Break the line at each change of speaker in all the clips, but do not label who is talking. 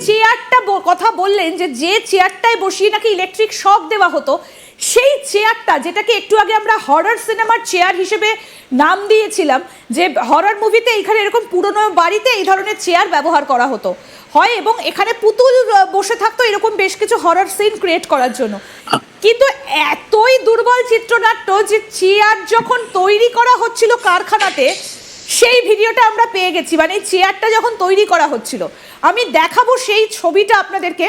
চেয়ারটা কথা বললেন, যে চেয়ারটায় বসিয়ে নাকি ইলেকট্রিক শক দেওয়া হতো, সেই চেয়ারটা যেটাকে একটু আগে আমরা হরর সিনেমার চেয়ার হিসেবে নাম দিয়েছিলাম, যে হরর মুভিতে এখানে এরকম পুরনো বাড়িতে এই ধরনের চেয়ার ব্যবহার করা হতো হয়, এবং এখানে পুতুল বসে থাকতো এরকম বেশ কিছু হরর সিন ক্রিয়েট করার জন্য। কিন্তু এতই দুর্বল চিত্রনাট্য যে চেয়ার যখন তৈরি করা হচ্ছিল কারখানাতে, সেই ভিডিওটা আমরা পেয়ে গেছি। মানে চেয়ারটা যখন তৈরি করা হচ্ছিল, আমি দেখাবো সেই ছবিটা আপনাদেরকে,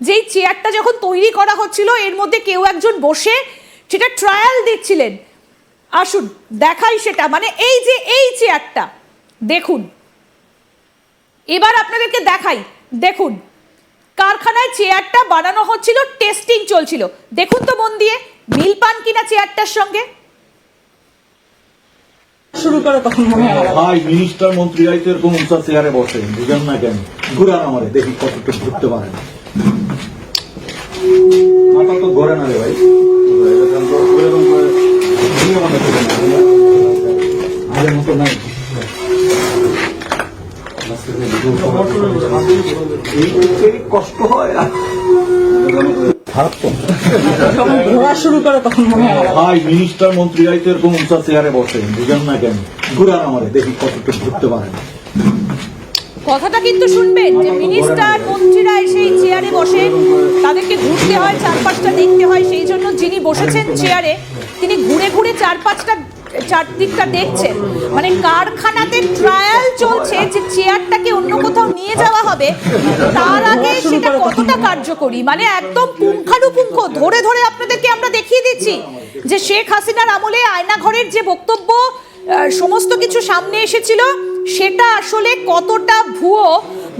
যেই চেয়ারটা যখন তৈরি করা হচ্ছিল এর মধ্যে কেউ একজন বসে সেটা ট্রায়াল দিচ্ছিলেন। আসুন দেখাই সেটা। মানে এই যে এই চেয়ারটা দেখুন, এবার আপনাদেরকে দেখাই। দেখুন, কারখানায় চেয়ারটা বানানো হচ্ছিল, টেস্টিং চলছিল। দেখুন তো মন দিয়ে, মিল পান কিনা চেয়ারটার সঙ্গে।
শুরু করে তখন মনে হয়
ভাই মিনিস্টার মন্ত্রীরা তো এরকম উঁচা চেয়ারে বসেন, বুঝেন না কেন? ঘুরান আমারে দেখি কতটুকু ঘুরতে পারেন। মাথা তো ঘরে না রে ভাই, আগের মতো নাই। কষ্ট হয়
ঘোরা শুরু করে তখন মনে হয়
ভাই মিনিস্টার মন্ত্রীরা তো এরকম উঁচা চেয়ারে বসেন, বুঝেন না কেন? ঘুরান আমারে দেখি কতটুকু ঘুরতে পারেন।
কথাটা কিন্তু শুনবেন, যে মিনিস্টার মন্ত্রীরা এসে এই চেয়ারে বসে, তাদেরকে ঘুরতে হয়, চারপাশটা দেখতে হয়। সেই জন্য যিনি বসেছেন চেয়ারে তিনি ঘুরে ঘুরে চারদিকটা দেখছেন। মানে কারখানাতে ট্রায়াল চলছে যে চেয়ারটাকে অন্য কোথাও নিয়ে যাওয়া হবে, তার আগে সেটা কতটা কার্যকরী। মানে একদম পুঙ্খানুপুঙ্খ ধরে ধরে আপনাদেরকে আমরা দেখিয়ে দিচ্ছি যে শেখ হাসিনার আমলে আয়নাঘরের যে বক্তব্য, সমস্ত কিছু সামনে এসেছিল, সেটা আসলে কতটা ভুয়ো।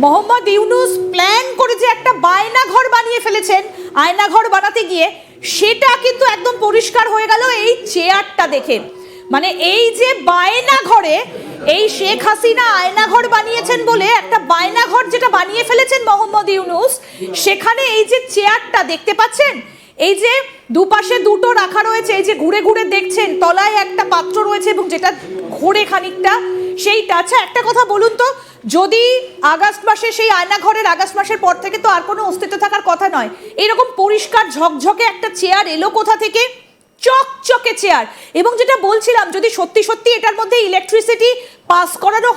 মোহাম্মদ ইউনূস প্ল্যান করে যে একটা বায়নাঘর বানিয়ে ফেলেছেন আয়নাঘর বানাতে গিয়ে, সেটা কিন্তু একদম পরিষ্কার হয়ে গেল এই চেয়ারটা দেখে। মানে এই যে বায়নাঘরে, এই শেখ হাসিনা আয়নাঘর বানিয়েছেন বলে একটা বায়নাঘর যেটা বানিয়ে ফেলেছেন মোহাম্মদ ইউনূস, সেখানে এই যে চেয়ারটা দেখতে পাচ্ছেন, এই যে দুপাশে দুটো রাখা রয়েছে, এই যে ঘুরে ঘুরে দেখছেন, তলায় একটা পাত্র রয়েছে এবং যেটা ঘোরে খানিকটা, সেইটা। আচ্ছা একটা কথা বলুন তো, যদি আগস্ট মাসে সেই আয়নাঘরের আগস্ট মাসের পর থেকে তো আর কোনো অস্তিত্ব থাকার কথা নয়, এরকম পরিষ্কার ঝকঝকে একটা চেয়ার এলো কোথা থেকে? চকচকে চেয়ার। এবং যেটা বলছিলাম, যদি সত্যি সত্যি এটার মধ্যে ইলেকট্রিসিটি পাস করানো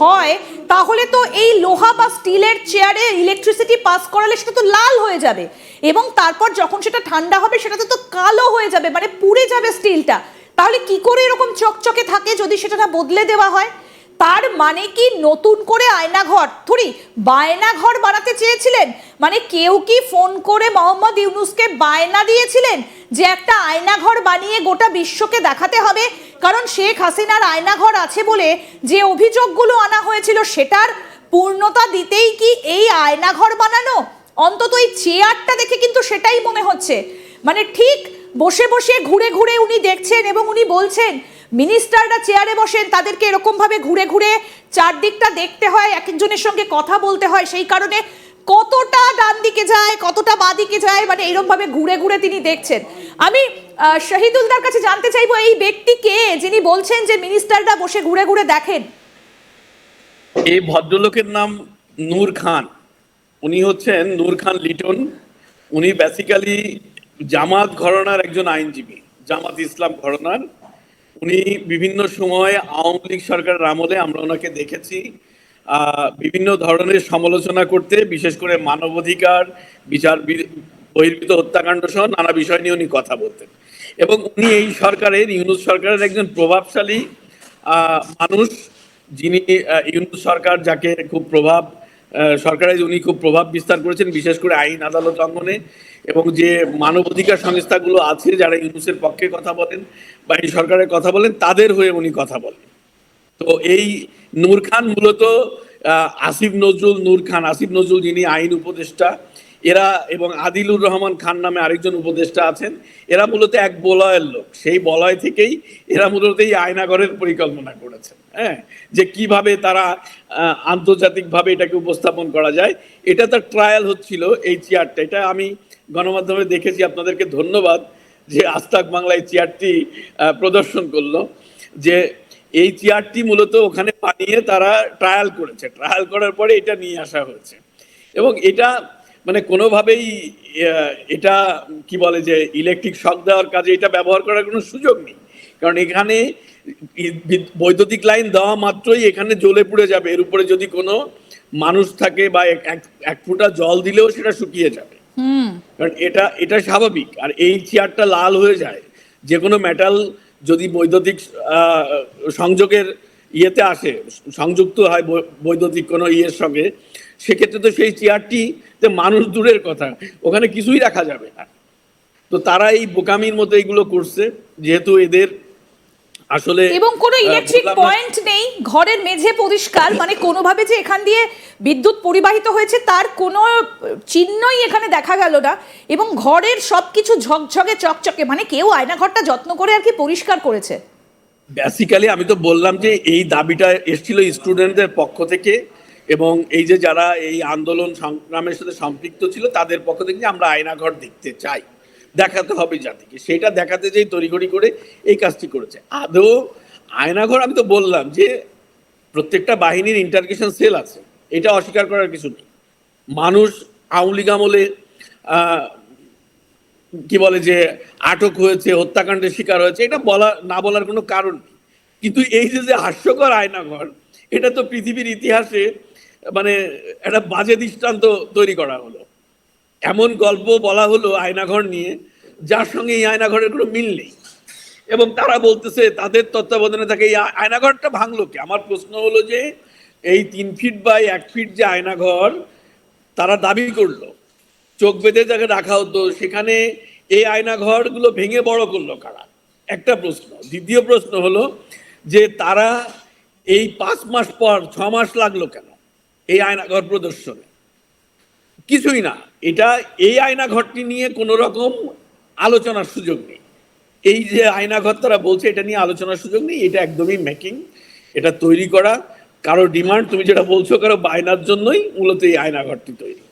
হয়, তাহলে তো এই লোহা বা স্টিলের চেয়ারে ইলেকট্রিসিটি পাস করালে সেটা তো লাল হয়ে যাবে, এবং তারপর যখন সেটা ঠান্ডা হবে সেটা তো কালো হয়ে যাবে, মানে পুড়ে যাবে স্টিলটা। তাহলে কি করে এরকম চকচকে থাকে যদি সেটা বদলে দেওয়া হয়? তার মানে কি নতুন করে আয়নাঘর থুড়ি বায়নাঘর বানাতে চেয়েছিলেন? মানে কেউ কি ফোন করে মোহাম্মদ ইউনূসকে বায়না দিয়েছিলেন যে একটা আয়নাঘর বানিয়ে গোটা বিশ্বকে দেখাতে হবে? কারণ শেখ হাসিনার আয়নাঘর আছে বলে যে অভিযোগগুলো আনা হয়েছিল, সেটার পূর্ণতা দিতেই কি এই আয়নাঘর বানানো? অন্তত এই চেয়ারটা দেখে কিন্তু সেটাই মনে হচ্ছে। মানে ঠিক বসে বসে ঘুরে ঘুরে উনি দেখছেন, এবং উনি বলছেন মিনিস্টাররা চেয়ারে বসেন, তাদেরকে এরকম ভাবে ঘুরে ঘুরে চারদিকটা দেখতে হয়, এক একজনের সঙ্গে কথা বলতে হয়, সেই কারণে কতটা ডান দিকে যায়, কতটা বাঁ দিকে যায়, মানে এরকম ভাবে ঘুরে ঘুরে তিনি দেখছেন। আমি শহীদুলদার কাছে জানতে চাইবো, এই ব্যক্তি কে যিনি বলছেন যে মিনিস্টাররা বসে ঘুরে ঘুরে দেখেন?
এই ভদ্রলোকের নাম নূর খান। উনি হচ্ছেন নূর খান লিটন। উনি বেসিক্যালি জামাত ঘরানার একজন আইনজীবী, জামাত ইসলাম ঘরানার। উনি বিভিন্ন সময় আওয়ামী লীগ সরকারের আমলে আমরা ওনাকে দেখেছি বিভিন্ন ধরনের সমালোচনা করতে, বিশেষ করে মানবাধিকার, বিচার বহির্ভূত হত্যাকাণ্ড সহ নানা বিষয় নিয়ে উনি কথা বলতেন। এবং উনি এই সরকারের, ইউনূস সরকারের একজন প্রভাবশালী মানুষ, যিনি ইউনূস সরকার যাকে খুব সরকারে উনি খুব প্রভাব বিস্তার করেছেন, বিশেষ করে আইন আদালত অঙ্গনে, এবং যে মানবাধিকার সংস্থাগুলো আছে যারা ইউনূসের পক্ষে কথা বলেন বা এই সরকারের কথা বলেন, তাদের হয়ে উনি কথা বলেন। তো এই নূর খান মূলত আসিফ নজরুল যিনি আইন উপদেষ্টা, এরা এবং আদিলুর রহমান খান নামে আরেকজন উপদেষ্টা আছেন, এরা মূলত এক বলয়ের লোক। সেই বলয় থেকেই এরা মূলত এই আয়নাঘরের পরিকল্পনা করেছেন, হ্যাঁ, যে কিভাবে তারা আন্তর্জাতিকভাবে এটাকে উপস্থাপন করা যায়। এটা তার ট্রায়াল হচ্ছিল এই চেয়ারটা। এটা আমি গণমাধ্যমে দেখেছি, আপনাদেরকে ধন্যবাদ যে আজতাক বাংলা এই চেয়ারটি প্রদর্শন করলো। যে এই চেয়ারটি মূলত ওখানে বানিয়ে তারা ট্রায়াল করেছে, ট্রায়াল করার পরে এটা নিয়ে আসা হয়েছে। এবং এটা মানে কোনোভাবেই এটা কি বলে যে ইলেকট্রিক শক দেওয়ার কাজে এটা ব্যবহার করার কোনো সুযোগ নেই, কারণ এখানে বৈদ্যুতিক লাইন দেওয়া মাত্রই এখানে জ্বলে পুড়ে যাবে। এর উপরে যদি কোনো মানুষ থাকে বা এক ফোঁটা জল দিলেও সেটা শুকিয়ে যাবে, কারণ এটা স্বাভাবিক। আর এই চেয়ারটা লাল হয়ে যায়, যে কোনো মেটাল যদি বৈদ্যুতিক সংযোগের ইয়েতে আসে, সংযুক্ত হয় বৈদ্যুতিক কোনো ইয়ের সঙ্গে, সেক্ষেত্রে তো সেই চেয়ারটিতে মানুষ দূরের কথা, ওখানে কিছুই রাখা যাবে না। তো তারা এই বোকামির মতো এইগুলো করছে, যেহেতু এদের আসলে
এবং কোনো ইলেকট্রিক পয়েন্ট নেই, ঘরের মেঝে পরিষ্কার, মানে কোনোভাবে যে এখান দিয়ে বিদ্যুৎ পরিবাহিত হয়েছে তার কোনো চিহ্নই এখানে দেখা গেল না। এবং ঘরের সবকিছু ঝকঝকে চকচকে, মানে কেউ আয়নাঘরটা যত্ন করে আর কি পরিষ্কার করেছে।
বেসিক্যালি আমি তো বললাম যে এই দাবিটা এসেছিল স্টুডেন্টদের পক্ষ থেকে, এবং এই যে যারা এই আন্দোলন সংগ্রামের সাথে সম্পৃক্ত ছিল তাদের পক্ষ থেকে, যে আমরা আয়নাঘর দেখতে চাই, দেখাতে হবে জাতিকে, সেটা দেখাতে যেই তড়িঘড়ি করে এই কাজটি করেছে। আদৌ আয়নাঘর, আমি তো বললাম যে প্রত্যেকটা বাহিনীর ইন্টারগেশন সেল আছে, এটা অস্বীকার করার কিছু নেই। মানুষ আওয়ামী লীগ আমলে কি বলে যে আটক হয়েছে, হত্যাকাণ্ডের শিকার হয়েছে, এটা না বলার কোনো কারণ নেই। কিন্তু এই যে হাস্যকর আয়নাঘর, এটা তো পৃথিবীর ইতিহাসে মানে একটা বাজে দৃষ্টান্ত তৈরি করা হলো। এমন গল্প বলা হলো আয়নাঘর নিয়ে যার সঙ্গে এই আয়নাঘরের কোনো মিল নেই, এবং তারা বলতেছে তাদের তত্ত্বাবধানে থাকে এই আয়নাঘরটা ভাঙলো কে। আমার প্রশ্ন হলো যে এই 3 ফিট বাই 1 ফিট যে আয়নাঘর তারা দাবি করলো, চোখ বেঁধে যাকে রাখা হতো, সেখানে এই আয়নাঘরগুলো ভেঙে বড় করলো কারা, একটা প্রশ্ন। দ্বিতীয় প্রশ্ন হলো যে তারা এই 5 মাস পর 6 মাস লাগলো কেন এই আয়নাঘর প্রদর্শনে? কিছুই না। এটা এই আয়নাঘরটি নিয়ে কোনো রকম আলোচনার সুযোগ নেই। এই যে আয়নাঘর তারা বলছে, এটা নিয়ে আলোচনার সুযোগ নেই, এটা একদমই মেকিং, এটা তৈরি করা কারো ডিমান্ড, তুমি যেটা বলছো কারো বায়নার জন্যই মূলত এই আয়নাঘরটি তৈরি।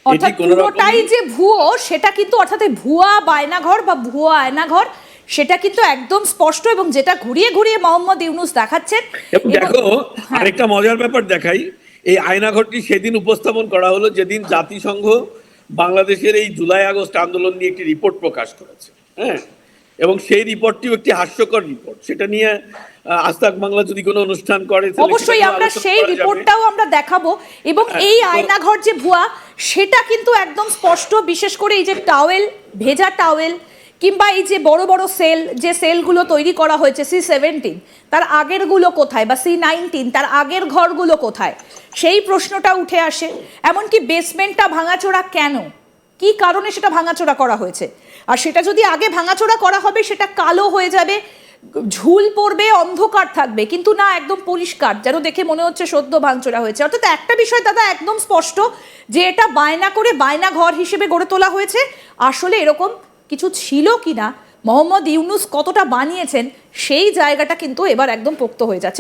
অর্থাৎ পুরোটাই যে ভুয়ো সেটা কিন্তু, অর্থাৎ ভুয়া বায়নাঘর বা ভুয়া আয়নাঘর সেটা কিন্তু একদম স্পষ্ট, এবং যেটা ঘুরিয়ে ঘুরিয়ে মোহাম্মদ ইউনূস দেখাচ্ছেন।
এবং দেখো আরেকটা মজার ব্যাপার দেখাই, এই আয়নাঘরটি সেদিন উপস্থাপন করা হলো যেদিন জাতিসংঘ বাংলাদেশের এই জুলাই আগস্ট আন্দোলন নিয়ে একটি রিপোর্ট প্রকাশ করেছে, হ্যাঁ, এবং সেই রিপোর্টটিও একটি হাস্যকর রিপোর্ট। সেটা নিয়ে আস্তাক বাংলা যদি কোনো অনুষ্ঠান করে
অবশ্যই আমরা সেই রিপোর্টটাও আমরা দেখাবো। এবং এই আয়নাঘর যে ভুয়া সেটা কিন্তু একদম স্পষ্ট, বিশেষ করে এই যে টাওয়েল, ভেজা টাওয়েল, কিংবা এই যে বড় বড় সেল, যে সেলগুলো তৈরি করা হয়েছে C-17, তার আগেরগুলো কোথায়, বা C-19 তার আগের ঘরগুলো কোথায়, সেই প্রশ্নটা উঠে আসে। এমনকি বেসমেন্টটা ভাঙাচোরা কেন, কি কারণে সেটা ভাঙাচোরা করা হয়েছে, আর সেটা যদি আগে ভাঙাচোরা করা হবে সেটা কালো হয়ে যাবে, ঝুল পড়বে, অন্ধকার থাকবে, কিন্তু না, একদম পরিষ্কার, যেন দেখে মনে হচ্ছে সদ্য ভাঙচোরা হয়েছে। অর্থাৎ একটা বিষয় দাদা একদম স্পষ্ট, যে এটা বায়না করে বায়না ঘর হিসেবে গড়ে তোলা হয়েছে। আসলে এরকম কিছু ছিল কিনা, মোহাম্মদ ইউনূস কতটা বানিয়েছেন, সেই জায়গাটা কিন্তু এবার একদম পোক্ত হয়ে যাচ্ছে।